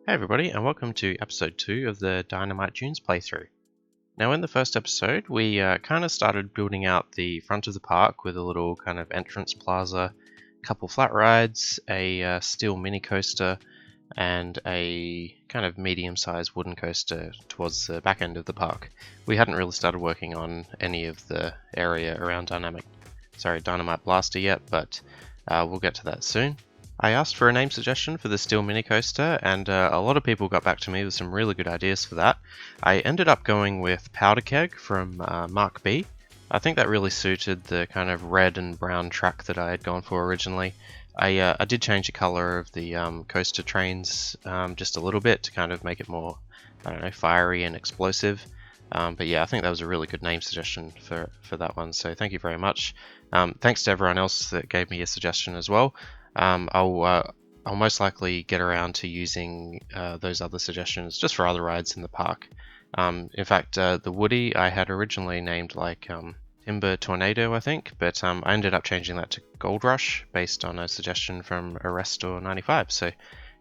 Hey everybody, and welcome to episode 2 of the Dynamite Dunes playthrough. Now in the first episode, we kind of started building out the front of the park with a little kind of entrance plaza, a couple flat rides, a steel mini coaster, and a kind of medium-sized wooden coaster towards the back end of the park. We hadn't really started working on any of the area around Dynamite Blaster yet, but we'll get to that soon. I asked for a name suggestion for the steel mini coaster, and a lot of people got back to me with some really good ideas for that. I ended up going with Powder Keg from Mark B. I think that really suited the kind of red and brown track that I had gone for originally. I did change the color of the coaster trains just a little bit to kind of make it more, fiery and explosive. But yeah, I think that was a really good name suggestion for that one, so thank you very much. Thanks to everyone else that gave me a suggestion as well. I'll most likely get around to using those other suggestions just for other rides in the park. In fact, the Woody I had originally named like Timber Tornado, I think, but I ended up changing that to Gold Rush based on a suggestion from Arrestor95. So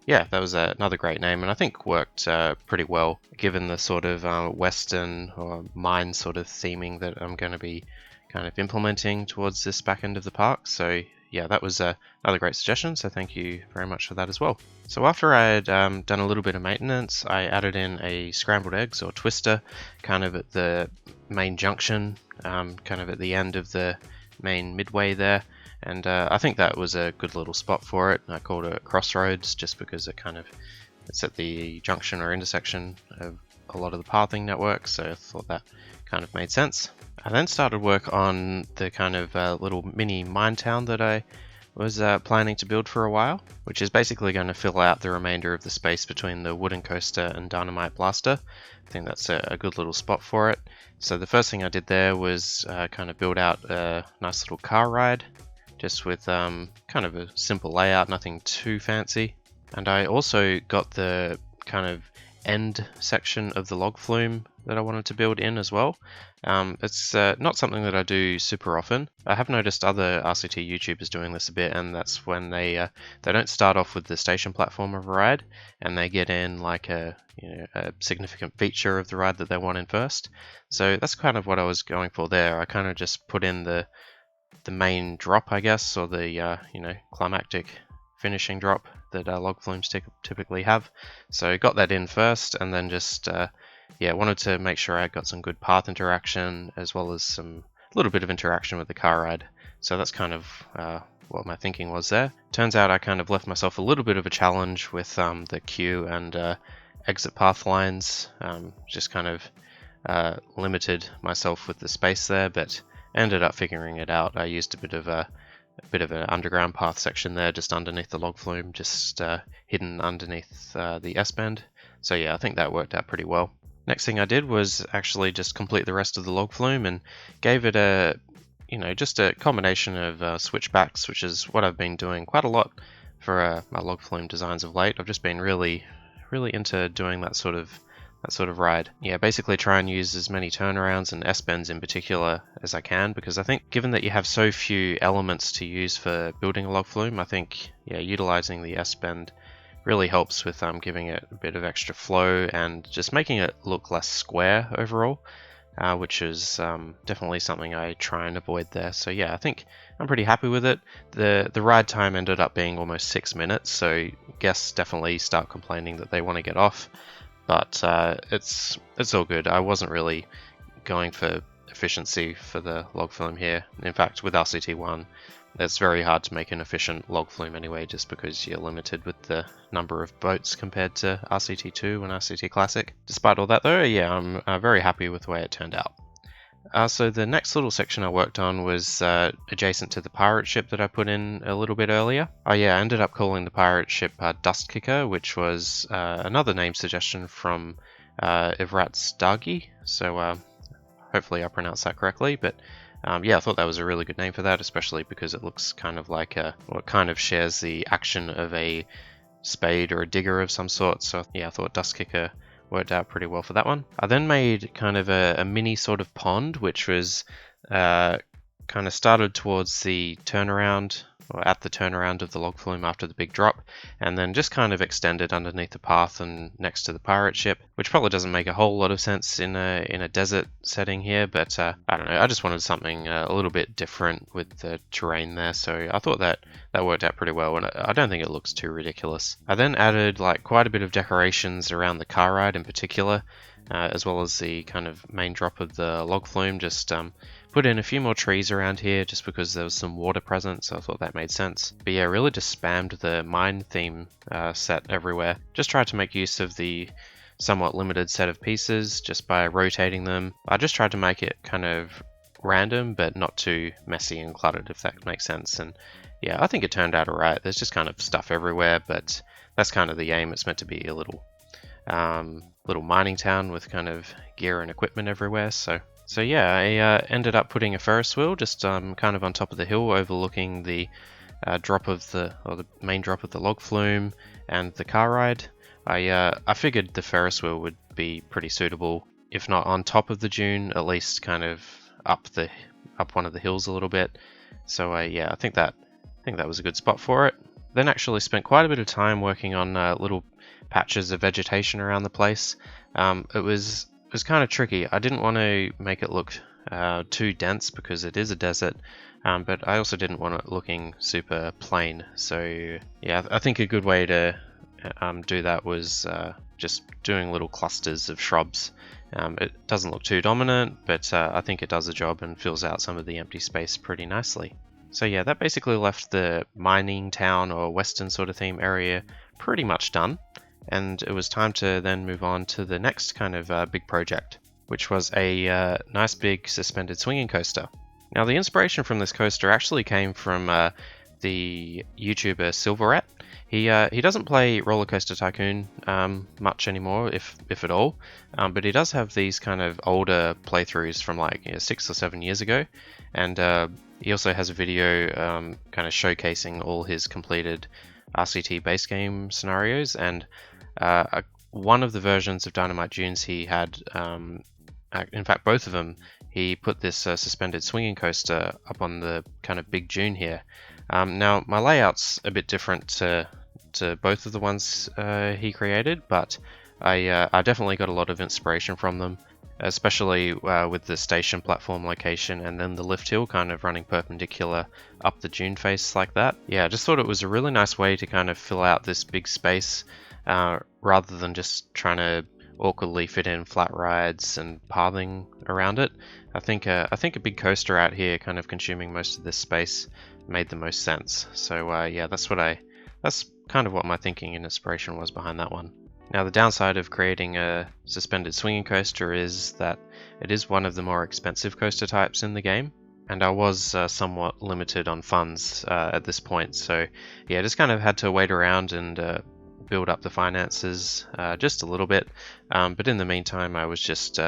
yeah, that was another great name, and I think worked pretty well given the sort of western or mine sort of theming that I'm going to be kind of implementing towards this back end of the park. So yeah, that was another great suggestion, so thank you very much for that as well. So after I had done a little bit of maintenance, I added in a scrambled eggs or twister kind of at the main junction, kind of at the end of the main midway there, and I think that was a good little spot for it. I called it Crossroads just because it's at the junction or intersection of a lot of the pathing network, so I thought that kind of made sense. I then started work on the kind of little mini mine town that I was planning to build for a while, which is basically going to fill out the remainder of the space between the wooden coaster and Dynamite Blaster. I think that's a good little spot for it. So the first thing I did there was kind of build out a nice little car ride, just with kind of a simple layout, nothing too fancy. And I also got the kind of end section of the log flume that I wanted to build in as well. It's not something that I do super often. I have noticed other RCT YouTubers doing this a bit, and that's when they don't start off with the station platform of a ride, and they get in like a significant feature of the ride that they want in first. So that's kind of what I was going for there. I kind of just put in the main drop, I guess, or the climactic finishing drop that log flumes typically have. So got that in first, and then just wanted to make sure I got some good path interaction as well as a little bit of interaction with the car ride. So that's kind of what my thinking was there. Turns out I kind of left myself a little bit of a challenge with the queue and exit path lines. Just kind of limited myself with the space there, but ended up figuring it out. I used a bit of an underground path section there just underneath the log flume, just hidden underneath the S-bend. So yeah, I think that worked out pretty well. Next thing I did was actually just complete the rest of the log flume and gave it just a combination of switchbacks, which is what I've been doing quite a lot for my log flume designs of late. I've just been really into doing that sort of ride. Yeah, basically try and use as many turnarounds and S-bends in particular as I can, because I think given that you have so few elements to use for building a log flume, I think utilizing the S-bend really helps with giving it a bit of extra flow and just making it look less square overall, which is definitely something I try and avoid there. So yeah, I think I'm pretty happy with it. The ride time ended up being almost 6 minutes, so guests definitely start complaining that they want to get off. But it's all good. I wasn't really going for efficiency for the log flume here. In fact, with RCT1, it's very hard to make an efficient log flume anyway, just because you're limited with the number of boats compared to RCT2 and RCT Classic. Despite all that though, yeah, I'm very happy with the way it turned out. So the next little section I worked on was adjacent to the pirate ship that I put in a little bit earlier. I ended up calling the pirate ship Dust Kicker, which was another name suggestion from Ivrat's Dagi. So hopefully I pronounced that correctly, but I thought that was a really good name for that, especially because it looks kind of like it kind of shares the action of a spade or a digger of some sort. So yeah, I thought Dust Kicker worked out pretty well for that one. I then made kind of a mini sort of pond, which was kind kind of started towards the turnaround, or at the turnaround of the log flume after the big drop, and then just kind of extended underneath the path and next to the pirate ship, which probably doesn't make a whole lot of sense in a desert setting here, but I don't know, I just wanted something a little bit different with the terrain there, so I thought that worked out pretty well, and I don't think it looks too ridiculous. I then added like quite a bit of decorations around the car ride in particular, as well as the kind of main drop of the log flume. Just put in a few more trees around here just because there was some water present, so I thought that made sense. But yeah, really just spammed the mine theme set everywhere. Just tried to make use of the somewhat limited set of pieces just by rotating them. I just tried to make it kind of random but not too messy and cluttered, if that makes sense. And yeah, I think it turned out alright. There's just kind of stuff everywhere, but that's kind of the aim. It's meant to be a little mining town with kind of gear and equipment everywhere. So yeah, I ended up putting a Ferris wheel just kind of on top of the hill, overlooking the the main drop of the log flume and the car ride. I figured the Ferris wheel would be pretty suitable, if not on top of the dune, at least kind of up one of the hills a little bit. So yeah, I think that was a good spot for it. Then actually spent quite a bit of time working on little patches of vegetation around the place. It was kind of tricky. I didn't want to make it look too dense because it is a desert, but I also didn't want it looking super plain. So yeah, I think a good way to do that was just doing little clusters of shrubs. It doesn't look too dominant, but I think it does the job and fills out some of the empty space pretty nicely. So yeah, that basically left the mining town or western sort of theme area pretty much done, and it was time to then move on to the next kind of big project, which was a nice big suspended swinging coaster. Now the inspiration from this coaster actually came from the YouTuber Silverette. He doesn't play RollerCoaster Tycoon much anymore, if at all, but he does have these kind of older playthroughs from like 6 or 7 years ago, and he also has a video kind of showcasing all his completed RCT base game scenarios, and one of the versions of Dynamite Dunes he had, in fact both of them, he put this suspended swinging coaster up on the kind of big dune here. Now my layout's a bit different to both of the ones he created, but I definitely got a lot of inspiration from them, especially with the station platform location and then the lift hill kind of running perpendicular up the dune face like that. Yeah, I just thought it was a really nice way to kind of fill out this big space rather than just trying to awkwardly fit in flat rides and pathing around it. I think a big coaster out here kind of consuming most of this space made the most sense. So yeah, that's kind of what my thinking and inspiration was behind that one. Now the downside of creating a suspended swinging coaster is that it is one of the more expensive coaster types in the game, and I was somewhat limited on funds at this point, so yeah, just kind of had to wait around and build up the finances just a little bit, but in the meantime I was just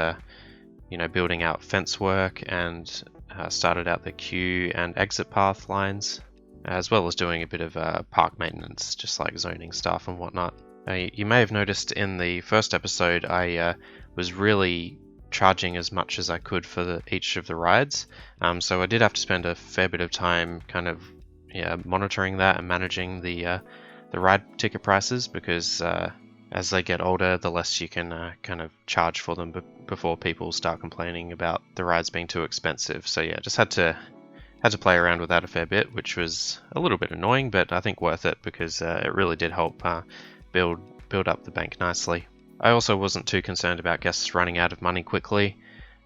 building out fence work and started out the queue and exit path lines, as well as doing a bit of park maintenance, just like zoning stuff and whatnot. You may have noticed in the first episode I was really charging as much as I could for each of the rides, so I did have to spend a fair bit of time kind of monitoring that and managing the ride ticket prices, because as they get older the less you can kind of charge for them before people start complaining about the rides being too expensive. So yeah, just had to play around with that a fair bit, which was a little bit annoying, but I think worth it because it really did help build up the bank nicely. I also wasn't too concerned about guests running out of money quickly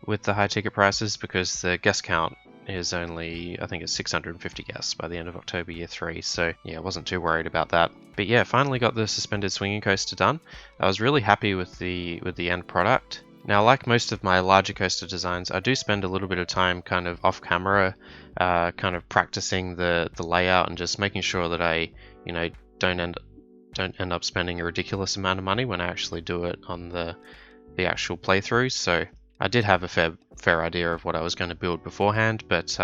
with the high ticket prices, because the guest count is only, I think it's 650 guests by the end of October year 3, so yeah, I wasn't too worried about that. But yeah, finally got the suspended swinging coaster done. I was really happy with the end product. Now, like most of my larger coaster designs, I do spend a little bit of time kind of off camera, kind of practicing the layout and just making sure that I, don't end up spending a ridiculous amount of money when I actually do it on the actual playthrough. So I did have a fair idea of what I was going to build beforehand, but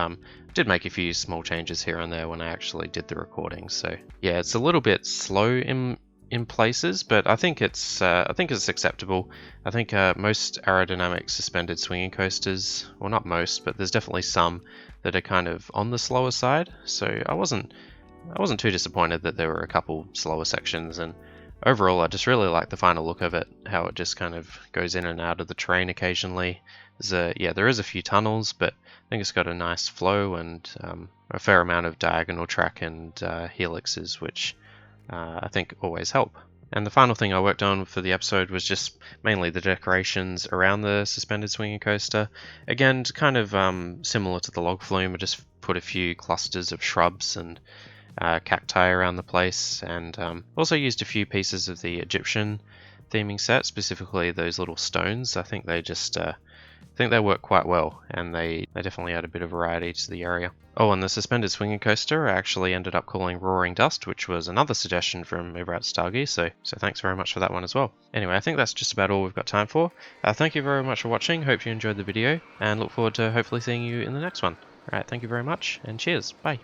did make a few small changes here and there when I actually did the recording. So yeah, it's a little bit slow in in places, but I think it's acceptable. I think most aerodynamic suspended swinging coasters, well, not most, but there's definitely some that are kind of on the slower side. So I wasn't too disappointed that there were a couple slower sections, and overall I just really like the final look of it, how it just kind of goes in and out of the terrain occasionally. There is a few tunnels, but I think it's got a nice flow and a fair amount of diagonal track and helixes, which I think always help. And the final thing I worked on for the episode was just mainly the decorations around the suspended swinging coaster. Again, kind of similar to the log flume, I just put a few clusters of shrubs and cacti around the place, and also used a few pieces of the Egyptian theming set, specifically those little stones. I think they work quite well, and they definitely add a bit of variety to the area. Oh, and the suspended swinging coaster I actually ended up calling Roaring Dust, which was another suggestion from over at Stargeese, so thanks very much for that one as well. Anyway, I think that's just about all we've got time for. Thank you very much for watching, hope you enjoyed the video, and look forward to hopefully seeing you in the next one. Alright, thank you very much, and cheers, bye!